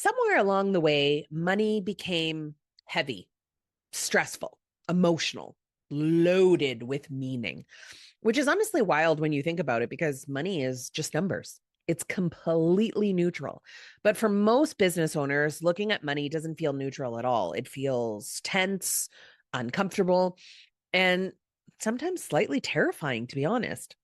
somewhere along the way, money became heavy, stressful, emotional, loaded with meaning, which is honestly wild when you think about it because money is just numbers. It's completely neutral. But for most business owners, looking at money doesn't feel neutral at all. It feels tense, uncomfortable, and sometimes slightly terrifying, to be honest.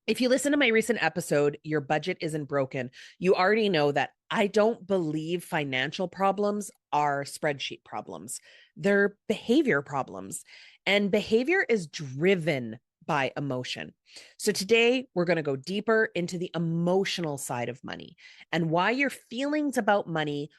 If you listen to my recent episode, Your Budget Isn't Broken, you already know that I don't believe financial problems are spreadsheet problems. They're behavior problems. And behavior is driven by emotion. So today, we're going to go deeper into the emotional side of money and why your feelings about money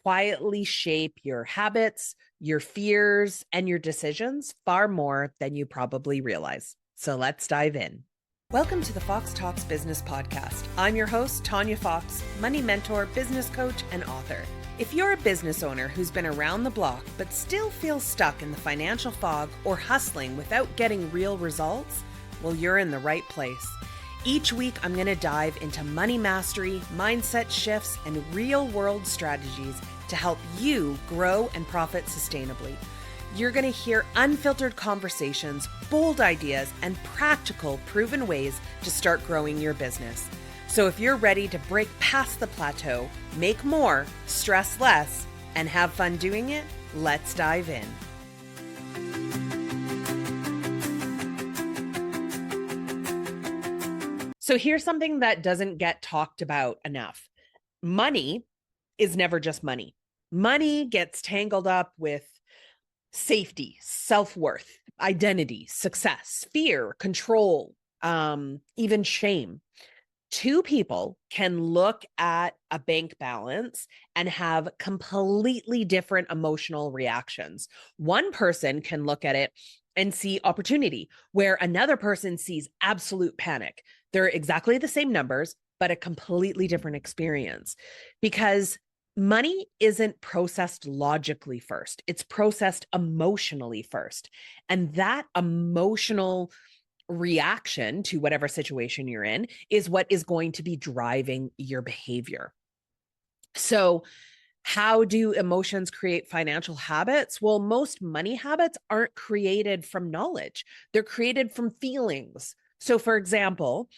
quietly shape your habits, your fears, and your decisions far more than you probably realize. So let's dive in. Welcome to the Fox Talks Business Podcast. I'm your host, Tanya Fox, money mentor, business coach, and author. If you're a business owner who's been around the block but still feels stuck in the financial fog or hustling without getting real results, well, you're in the right place. Each week, I'm going to dive into money mastery, mindset shifts, and real-world strategies to help you grow and profit sustainably. You're going to hear unfiltered conversations, bold ideas, and practical, proven ways to start growing your business. So if you're ready to break past the plateau, make more, stress less, and have fun doing it, let's dive in. So here's something that doesn't get talked about enough. Money is never just money. Money gets tangled up with safety, self-worth, identity, success, fear, control, even shame. Two people can look at a bank balance and have completely different emotional reactions. One person can look at it and see opportunity, where another person sees absolute panic. They're exactly the same numbers, but a completely different experience because money isn't processed logically first. It's processed emotionally first. And that emotional reaction to whatever situation you're in is what is going to be driving your behavior. So, how do emotions create financial habits? Well, most money habits aren't created from knowledge, they're created from feelings. So, for example,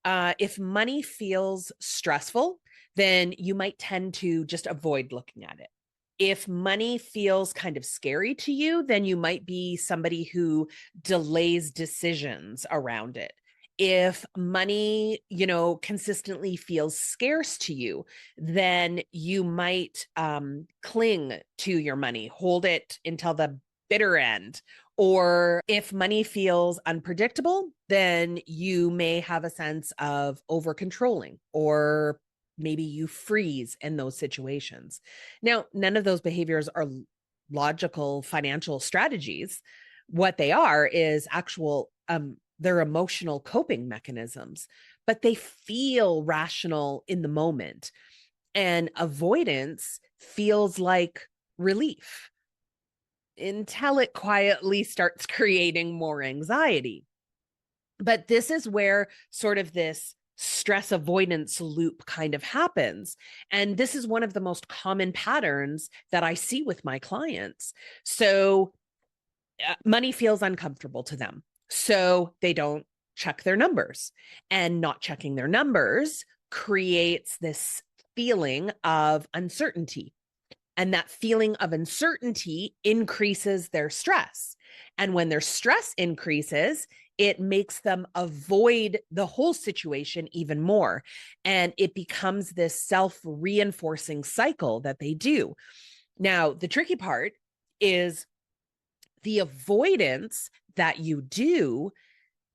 if money feels stressful, then you might tend to just avoid looking at it. If money feels kind of scary to you, then you might be somebody who delays decisions around it. If money, consistently feels scarce to you, then you might cling to your money, hold it until the bitter end. Or if money feels unpredictable, then you may have a sense of over controlling, or maybe you freeze in those situations. Now, none of those behaviors are logical financial strategies. What they are is actual, they're emotional coping mechanisms, but they feel rational in the moment. And avoidance feels like relief until it quietly starts creating more anxiety. But this is where sort of this stress avoidance loop kind of happens. And this is one of the most common patterns that I see with my clients. So money feels uncomfortable to them. So they don't check their numbers, and not checking their numbers creates this feeling of uncertainty. And that feeling of uncertainty increases their stress. And when their stress increases, it makes them avoid the whole situation even more. And it becomes this self-reinforcing cycle that they do. Now, the tricky part is the avoidance that you do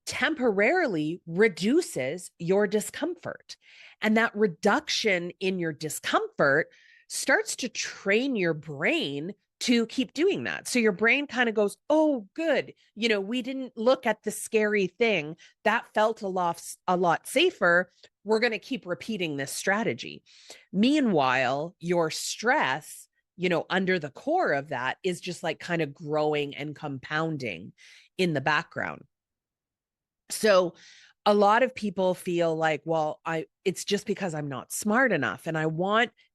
temporarily reduces your discomfort. And that reduction in your discomfort starts to train your brain to keep doing that. So your brain kind of goes, oh, good. We didn't look at the scary thing. That felt a lot safer. We're going to keep repeating this strategy. Meanwhile, your stress, under the core of that is just like kind of growing and compounding in the background. So a lot of people feel like, well, it's just because I'm not smart enough. And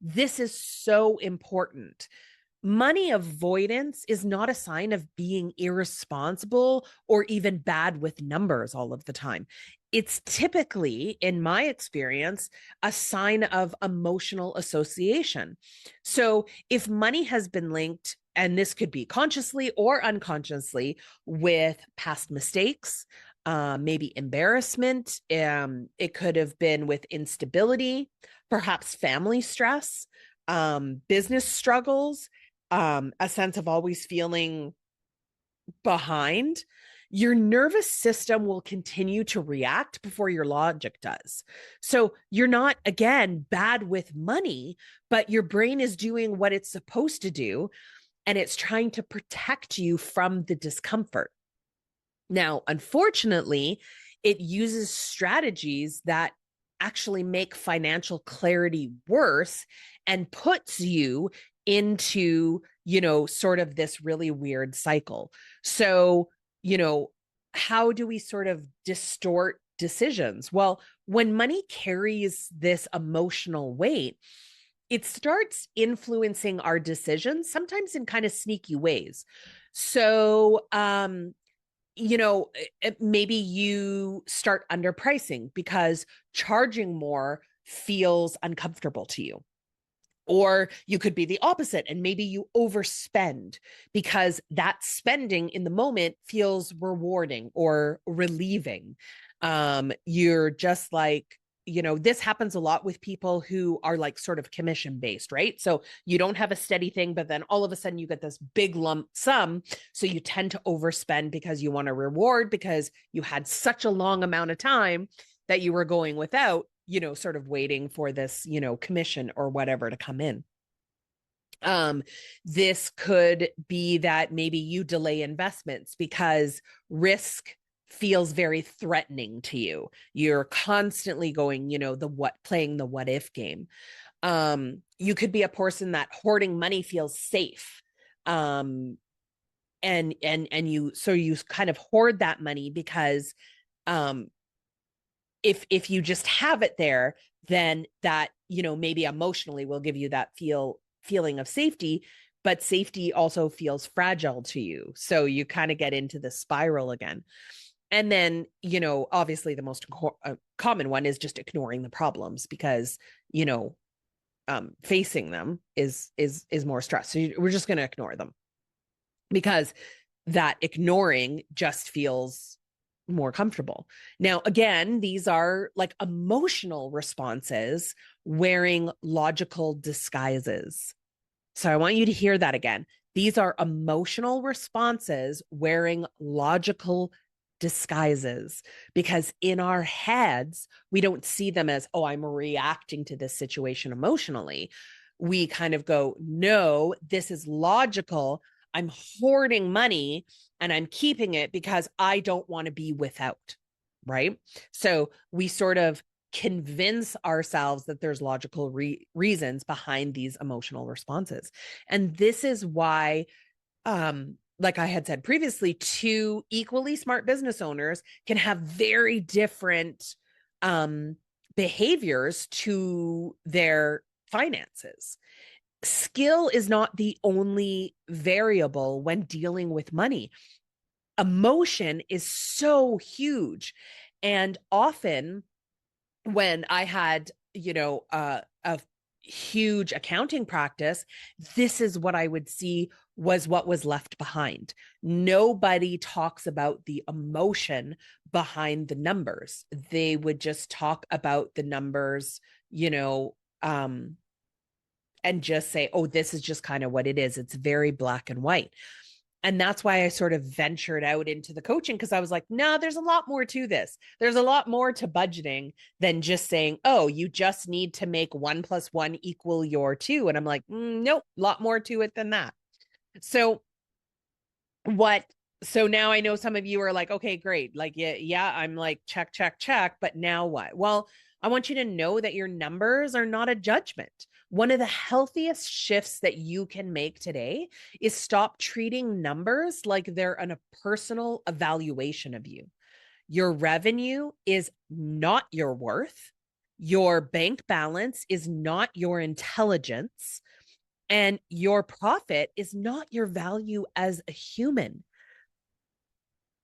this is so important. Money avoidance is not a sign of being irresponsible or even bad with numbers all of the time. It's typically, in my experience, a sign of emotional association. So if money has been linked, and this could be consciously or unconsciously, with past mistakes, maybe embarrassment, it could have been with instability, perhaps family stress, business struggles, a sense of always feeling behind, your nervous system will continue to react before your logic does. So you're not, again, bad with money, but your brain is doing what it's supposed to do, and it's trying to protect you from the discomfort. Now, unfortunately, it uses strategies that actually make financial clarity worse and puts you into, sort of this really weird cycle. So, how do we sort of distort decisions? Well, when money carries this emotional weight, it starts influencing our decisions, sometimes in kind of sneaky ways. So, maybe you start underpricing because charging more feels uncomfortable to you. Or you could be the opposite, and maybe you overspend because that spending in the moment feels rewarding or relieving. You're just like, this happens a lot with people who are like sort of commission based, right? So you don't have a steady thing, but then all of a sudden you get this big lump sum. So you tend to overspend because you want a reward because you had such a long amount of time that you were going without, sort of waiting for this, commission or whatever to come in. This could be that maybe you delay investments because risk feels very threatening to you. You're constantly going, playing the what if game. You could be a person that hoarding money feels safe. And you kind of hoard that money because if you just have it there, then that, maybe emotionally will give you that feeling of safety, but safety also feels fragile to you. So you kind of get into the spiral again. And then, obviously the most common one is just ignoring the problems because, facing them is more stress. So we're just going to ignore them because that ignoring just feels more comfortable. Now, again, these are like emotional responses wearing logical disguises. So I want you to hear that again. These are emotional responses wearing logical disguises because in our heads, we don't see them as, oh, I'm reacting to this situation emotionally. We kind of go, no, this is logical. I'm hoarding money and I'm keeping it because I don't want to be without, right? So we sort of convince ourselves that there's logical reasons behind these emotional responses. And this is why, like I had said previously, two equally smart business owners can have very different behaviors to their finances. Skill is not the only variable when dealing with money. Emotion is so huge. And often when I had, a huge accounting practice, this is what I would see was what was left behind. Nobody talks about the emotion behind the numbers. They would just talk about the numbers, and just say, oh, this is just kind of what it is. It's very black and white. And that's why I sort of ventured out into the coaching because I was like, no, there's a lot more to this. There's a lot more to budgeting than just saying, oh, you just need to make 1+1 equal your 2. And I'm like, nope, a lot more to it than that. So what? So now I know some of you are like, okay, great. Like, yeah, I'm like, check, check, check. But now what? Well, I want you to know that your numbers are not a judgment. One of the healthiest shifts that you can make today is stop treating numbers like they're a personal evaluation of you. Your revenue is not your worth. Your bank balance is not your intelligence. And your profit is not your value as a human.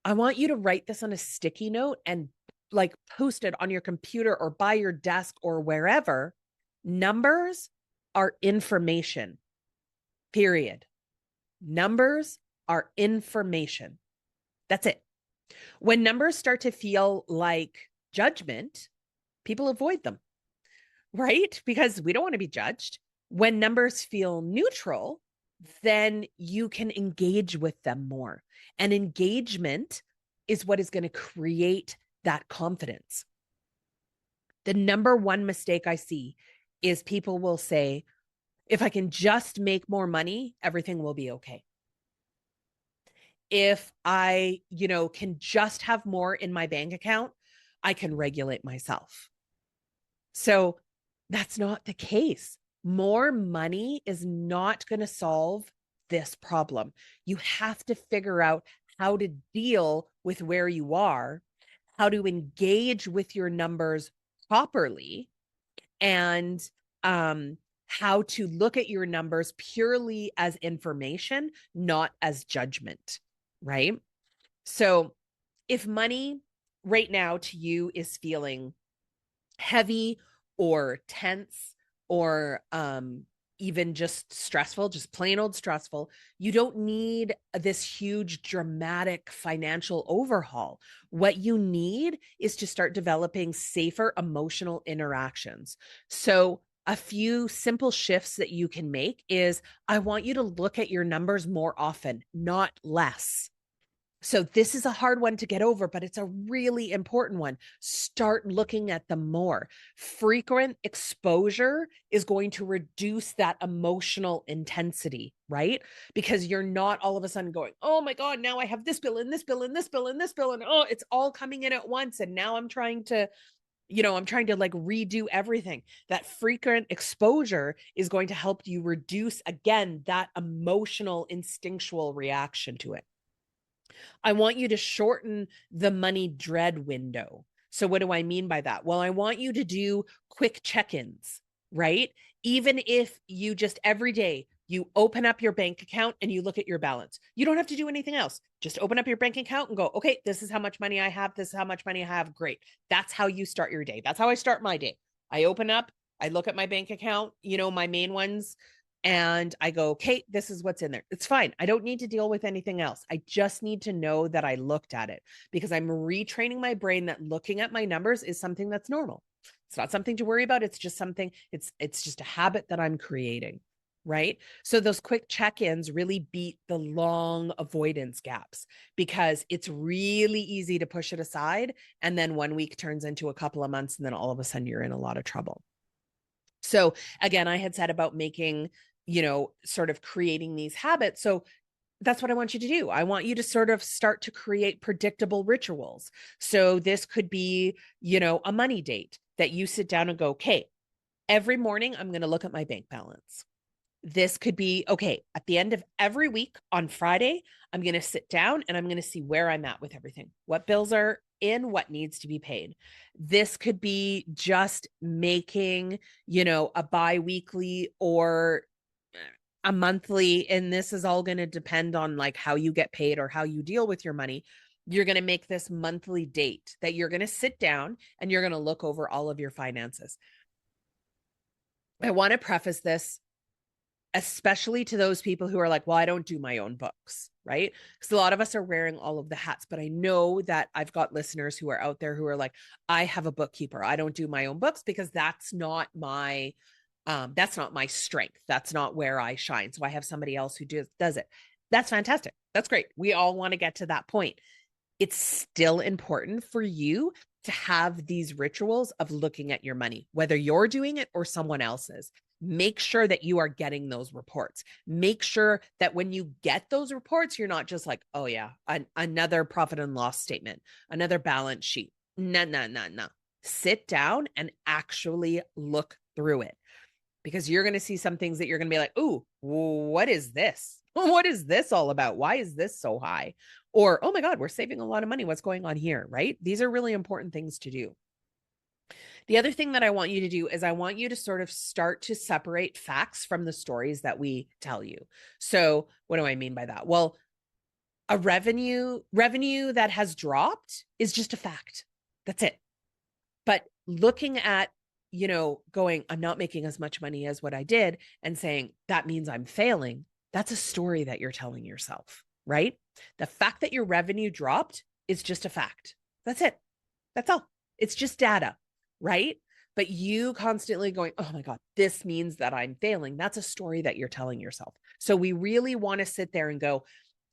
I want you to write this on a sticky note and like post it on your computer or by your desk or wherever. Numbers are information, period. Numbers are information. That's it. When numbers start to feel like judgment, people avoid them, right? Because we don't want to be judged. When numbers feel neutral, then you can engage with them more. And engagement is what is going to create that confidence. The number one mistake I see is people will say, if I can just make more money, everything will be okay. If I, can just have more in my bank account, I can regulate myself. So that's not the case. More money is not going to solve this problem. You have to figure out how to deal with where you are, how to engage with your numbers properly, and how to look at your numbers purely as information, not as judgment, right? So if money right now to you is feeling heavy or tense or even just stressful, just plain old stressful, you don't need this huge dramatic financial overhaul. What you need is to start developing safer emotional interactions. So a few simple shifts that you can make is I want you to look at your numbers more often, not less. So this is a hard one to get over, but it's a really important one. Start looking at them more. Frequent exposure is going to reduce that emotional intensity, right? Because you're not all of a sudden going, oh my God, now I have this bill and this bill and this bill and this bill. And oh, it's all coming in at once. And now I'm trying to like redo everything. That frequent exposure is going to help you reduce, again, that emotional instinctual reaction to it. I want you to shorten the money dread window. So what do I mean by that? Well, I want you to do quick check-ins, right? Even if you just every day you open up your bank account and you look at your balance. You don't have to do anything else. Just open up your bank account and go, okay, this is how much money I have. This is how much money I have. Great. That's how you start your day. That's how I start my day. I open up, I look at my bank account, my main ones, and I go, okay, this is what's in there. It's fine. I don't need to deal with anything else. I just need to know that I looked at it because I'm retraining my brain that looking at my numbers is something that's normal. It's not something to worry about. It's just something, it's just a habit that I'm creating, right? So those quick check-ins really beat the long avoidance gaps because it's really easy to push it aside. And then 1 week turns into a couple of months and then all of a sudden you're in a lot of trouble. So again, I had said about making, sort of creating these habits. So that's what I want you to do. I want you to sort of start to create predictable rituals. So this could be, a money date that you sit down and go, okay, every morning I'm going to look at my bank balance. This could be, okay, at the end of every week on Friday, I'm going to sit down and I'm going to see where I'm at with everything. What bills are in, what needs to be paid. This could be just making, a bi-weekly or a monthly, and this is all going to depend on like how you get paid or how you deal with your money. You're going to make this monthly date that you're going to sit down and you're going to look over all of your finances. I want to preface this especially to those people who are like, well, I don't do my own books, right? Because a lot of us are wearing all of the hats, but I know that I've got listeners who are out there who are like, I have a bookkeeper. I don't do my own books because that's not my strength. That's not where I shine. So I have somebody else who does it. That's fantastic. That's great. We all want to get to that point. It's still important for you to have these rituals of looking at your money, whether you're doing it or someone else is. Make sure that you are getting those reports. Make sure that when you get those reports, you're not just like, oh yeah, another profit and loss statement, another balance sheet. No. Sit down and actually look through it because you're going to see some things that you're going to be like, ooh, what is this? What is this all about? Why is this so high? Or, oh my God, we're saving a lot of money. What's going on here, right? These are really important things to do. The other thing that I want you to do is I want you to sort of start to separate facts from the stories that we tell you. So what do I mean by that? Well, a revenue that has dropped is just a fact. That's it. But looking at, going, I'm not making as much money as what I did and saying that means I'm failing, that's a story that you're telling yourself, right? The fact that your revenue dropped is just a fact. That's it. That's all. It's just data, right? But you constantly going, oh my God, this means that I'm failing. That's a story that you're telling yourself. So we really want to sit there and go,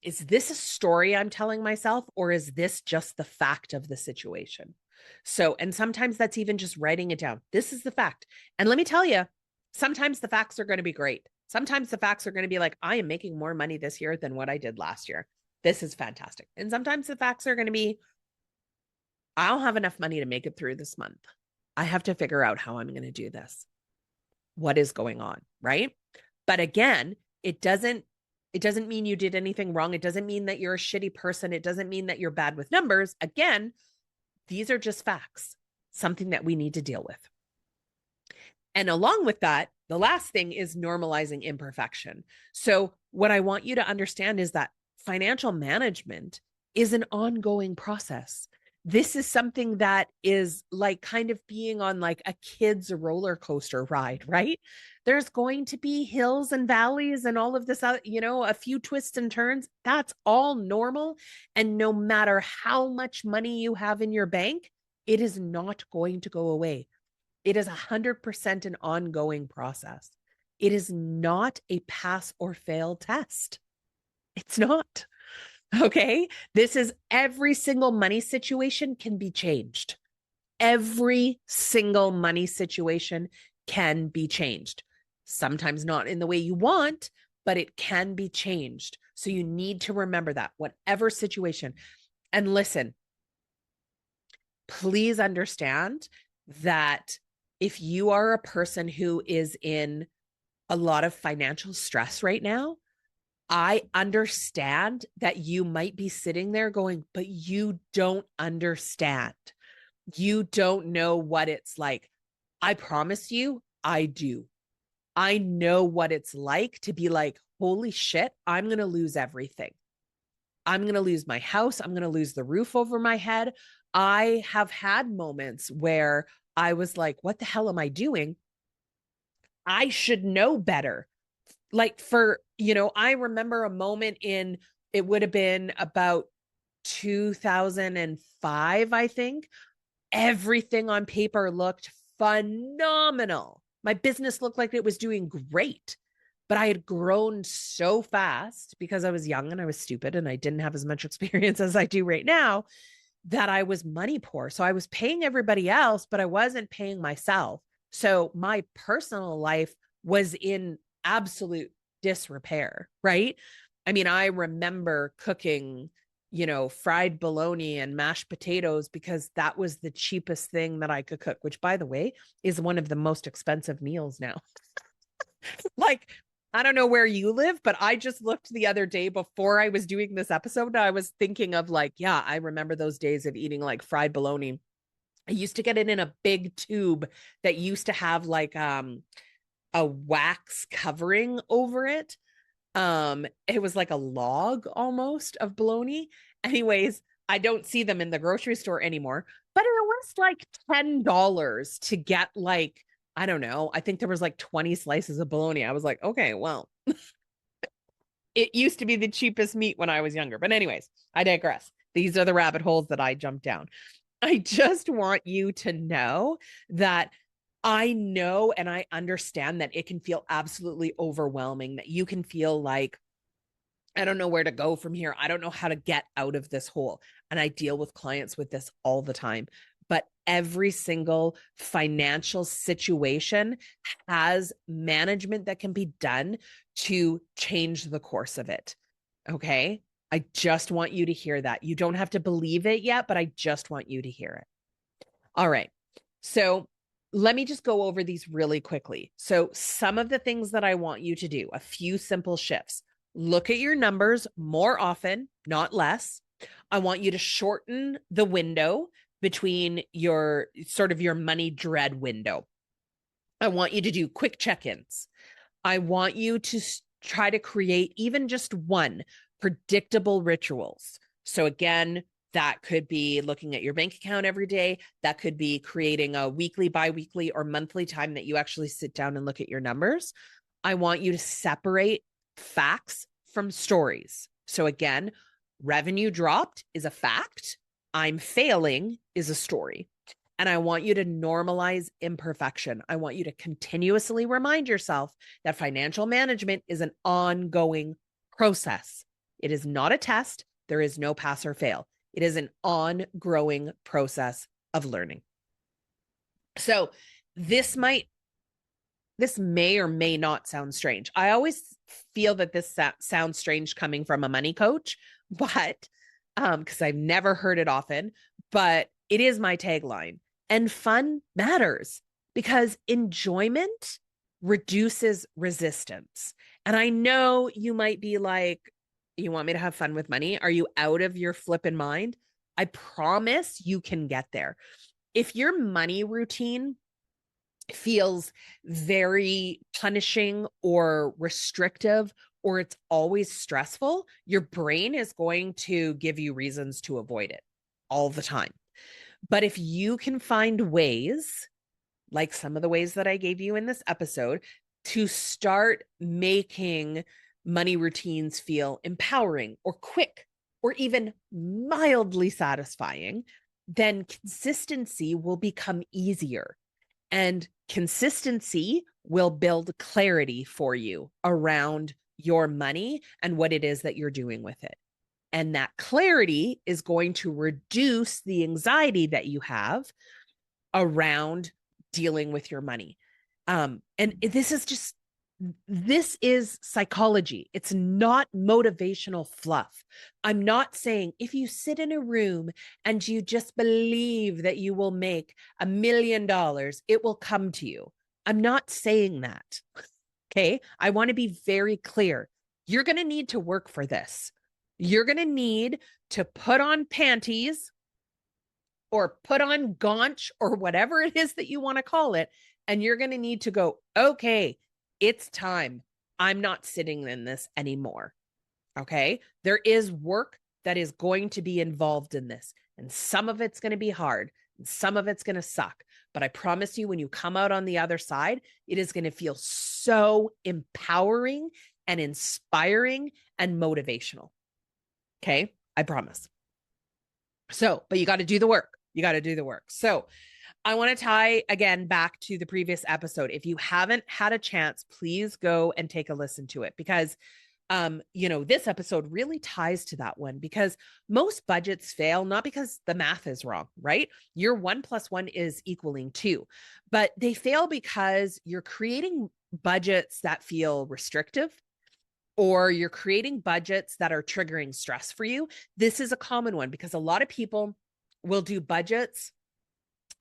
is this a story I'm telling myself, or is this just the fact of the situation? So, and sometimes that's even just writing it down. This is the fact. And let me tell you, sometimes the facts are going to be great. Sometimes the facts are going to be like, I am making more money this year than what I did last year. This is fantastic. And sometimes the facts are going to be, I don't have enough money to make it through this month. I have to figure out how I'm going to do this. What is going on, right? But again, it doesn't mean you did anything wrong. It doesn't mean that you're a shitty person. It doesn't mean that you're bad with numbers. Again, these are just facts, something that we need to deal with. And along with that, the last thing is normalizing imperfection. So what I want you to understand is that financial management is an ongoing process. This is something that is like kind of being on like a kid's roller coaster ride, right? There's going to be hills and valleys and all of this, a few twists and turns. That's all normal. And no matter how much money you have in your bank, it is not going to go away. It is 100% an ongoing process. It is not a pass or fail test. It's not. Okay. This is every single money situation can be changed. Every single money situation can be changed. Sometimes not in the way you want, but it can be changed. So you need to remember that, whatever situation. And listen, please understand that if you are a person who is in a lot of financial stress right now, I understand that you might be sitting there going, but you don't understand. You don't know what it's like. I promise you, I do. I know what it's like to be like, holy shit, I'm going to lose everything. I'm going to lose my house. I'm going to lose the roof over my head. I have had moments where I was like, what the hell am I doing? I should know better. Like I remember a moment it would have been about 2005, I think. Everything on paper looked phenomenal. My business looked like it was doing great, but I had grown so fast because I was young and I was stupid and I didn't have as much experience as I do right now, that I was money poor. So I was paying everybody else, but I wasn't paying myself. So my personal life was in absolute disrepair, right? I mean, I remember cooking, fried bologna and mashed potatoes because that was the cheapest thing that I could cook, which, by the way, is one of the most expensive meals now. Like, I don't know where you live, but I just looked the other day before I was doing this episode. I was thinking of like, yeah, I remember those days of eating like fried bologna. I used to get it in a big tube that used to have like a wax covering over it. It was like a log almost of bologna. Anyways, I don't see them in the grocery store anymore, but it was like $10 to get like, I don't know, I think there was like 20 slices of bologna. I was like, okay, well, it used to be the cheapest meat when I was younger. But anyways, I digress. These are the rabbit holes that I jumped down. I just want you to know that I know and I understand that it can feel absolutely overwhelming, that you can feel like, I don't know where to go from here. I don't know how to get out of this hole. And I deal with clients with this all the time. But every single financial situation has management that can be done to change the course of it. Okay. I just want you to hear that. You don't have to believe it yet, but I just want you to hear it. All right. So let me just go over these really quickly. So some of the things that I want you to do, a few simple shifts. Look at your numbers more often, not less. I want you to shorten the window between your money dread window. I want you to do quick check-ins. I want you to try to create even just one predictable rituals. So again, that could be looking at your bank account every day. That could be creating a weekly, bi-weekly, or monthly time that you actually sit down and look at your numbers. I want you to separate facts from stories. So again, revenue dropped is a fact. I'm failing is a story. And I want you to normalize imperfection. I want you to continuously remind yourself that financial management is an ongoing process. It is not a test. There is no pass or fail. It is an ongoing process of learning. So this may or may not sound strange. I always feel that this sounds strange coming from a money coach, but because I've never heard it often, but it is my tagline. And fun matters because enjoyment reduces resistance. And I know you might be like, you want me to have fun with money? Are you out of your flipping mind? I promise you can get there. If your money routine feels very punishing or restrictive, or it's always stressful, your brain is going to give you reasons to avoid it all the time. But if you can find ways, like some of the ways that I gave you in this episode, to start making money routines feel empowering or quick or even mildly satisfying, then consistency will become easier. And consistency will build clarity for you around your money and what it is that you're doing with it. And that clarity is going to reduce the anxiety that you have around dealing with your money. And this is psychology. It's not motivational fluff. I'm not saying if you sit in a room and you just believe that you will make $1 million, it will come to you. I'm not saying that. Okay. I want to be very clear. You're going to need to work for this. You're going to need to put on panties or put on gaunch or whatever it is that you want to call it. And you're going to need to go, okay, it's time. I'm not sitting in this anymore. Okay. There is work that is going to be involved in this. And some of it's going to be hard and some of it's going to suck. But I promise you, when you come out on the other side, it is going to feel so empowering and inspiring and motivational. Okay. I promise. So, but you got to do the work. You got to do the work. So I want to tie again back to the previous episode. If you haven't had a chance, please go and take a listen to it because, this episode really ties to that one because most budgets fail, not because the math is wrong, right? Your 1 + 1 is equaling 2, but they fail because you're creating budgets that feel restrictive, or you're creating budgets that are triggering stress for you. This is a common one because a lot of people will do budgets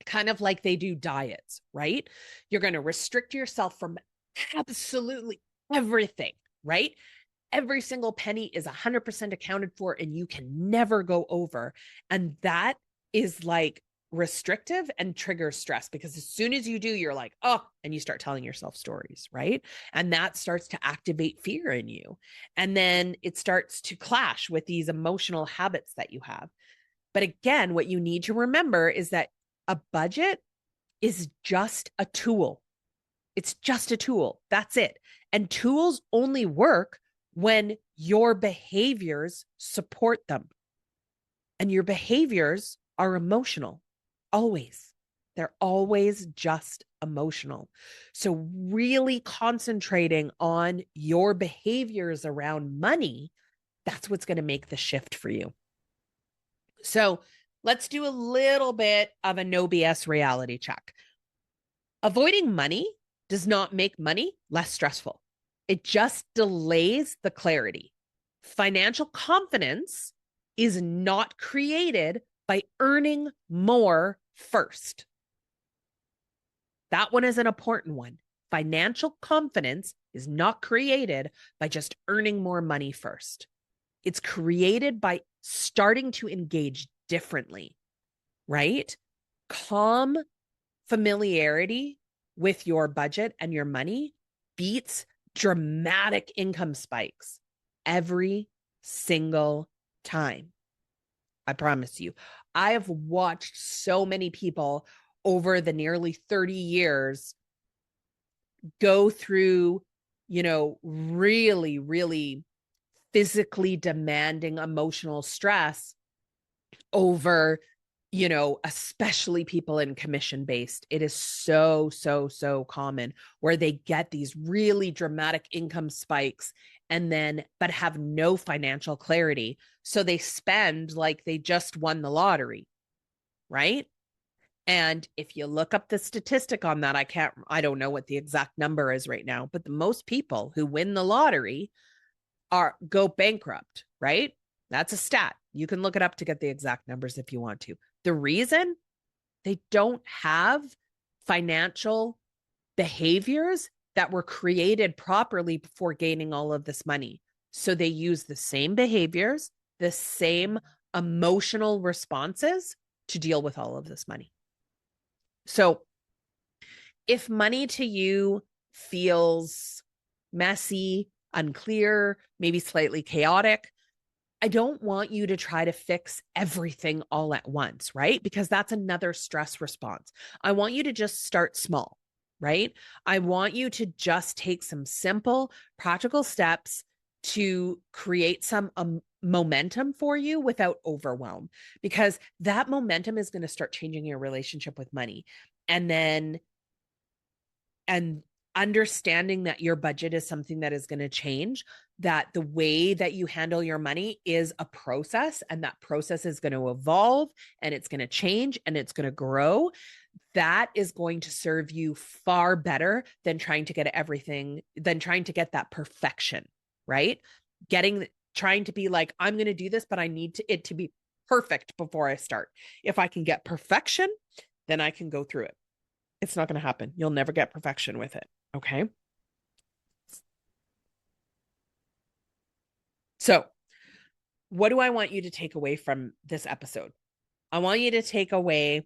kind of like they do diets, right? You're going to restrict yourself from absolutely everything, right? Every single penny is 100% accounted for and you can never go over. And that is like restrictive and triggers stress because as soon as you do, you're like, oh, and you start telling yourself stories, right? And that starts to activate fear in you. And then it starts to clash with these emotional habits that you have. But again, what you need to remember is that a budget is just a tool. It's just a tool. That's it. And tools only work when your behaviors support them. And your behaviors are emotional, always. They're always just emotional. So really concentrating on your behaviors around money, that's what's going to make the shift for you. So let's do a little bit of a no BS reality check. Avoiding money does not make money less stressful. It just delays the clarity. Financial confidence is not created by earning more first. That one is an important one. Financial confidence is not created by just earning more money first. It's created by starting to engage differently, right? Calm familiarity with your budget and your money beats dramatic income spikes every single time. I promise you. I have watched so many people over the nearly 30 years go through, really, really physically demanding emotional stress over, especially people in commission based. It is so, so, so common where they get these really dramatic income spikes but have no financial clarity. So they spend like they just won the lottery, right? And if you look up the statistic on that, I don't know what the exact number is right now, but the most people who win the lottery go bankrupt, right? That's a stat. You can look it up to get the exact numbers if you want to. The reason they don't have financial behaviors that were created properly before gaining all of this money. So they use the same behaviors, the same emotional responses to deal with all of this money. So if money to you feels messy, unclear, maybe slightly chaotic, I don't want you to try to fix everything all at once, right? Because that's another stress response. I want you to just start small, right? I want you to just take some simple, practical steps to create some momentum for you without overwhelm, because that momentum is going to start changing your relationship with money. And understanding that your budget is something that is going to change, that the way that you handle your money is a process, and that process is going to evolve and it's going to change and it's going to grow. That is going to serve you far better than trying to get that perfection, right? Trying to be like, I'm going to do this, but I need it to be perfect before I start. If I can get perfection, then I can go through it. It's not going to happen. You'll never get perfection with it. Okay. So, what do I want you to take away from this episode? I want you to take away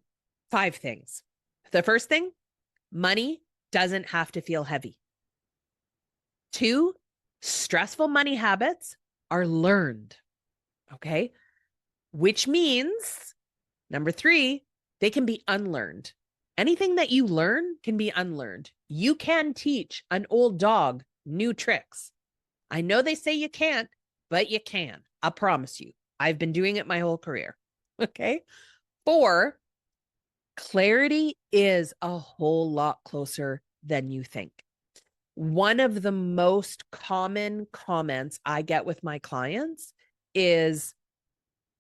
5 things. The first thing, money doesn't have to feel heavy. 2, stressful money habits are learned. Okay. Which means, number 3, they can be unlearned. Anything that you learn can be unlearned. You can teach an old dog new tricks. I know they say you can't, but you can. I promise you. I've been doing it my whole career. Okay. 4, clarity is a whole lot closer than you think. One of the most common comments I get with my clients is,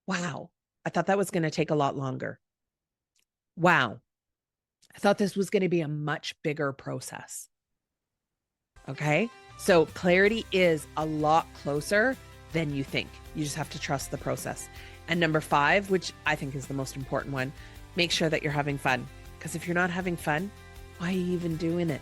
wow, I thought that was going to take a lot longer. Wow, I thought this was going to be a much bigger process. Okay. So clarity is a lot closer than you think. You just have to trust the process. And number 5, which I think is the most important one, make sure that you're having fun. Because if you're not having fun, why are you even doing it?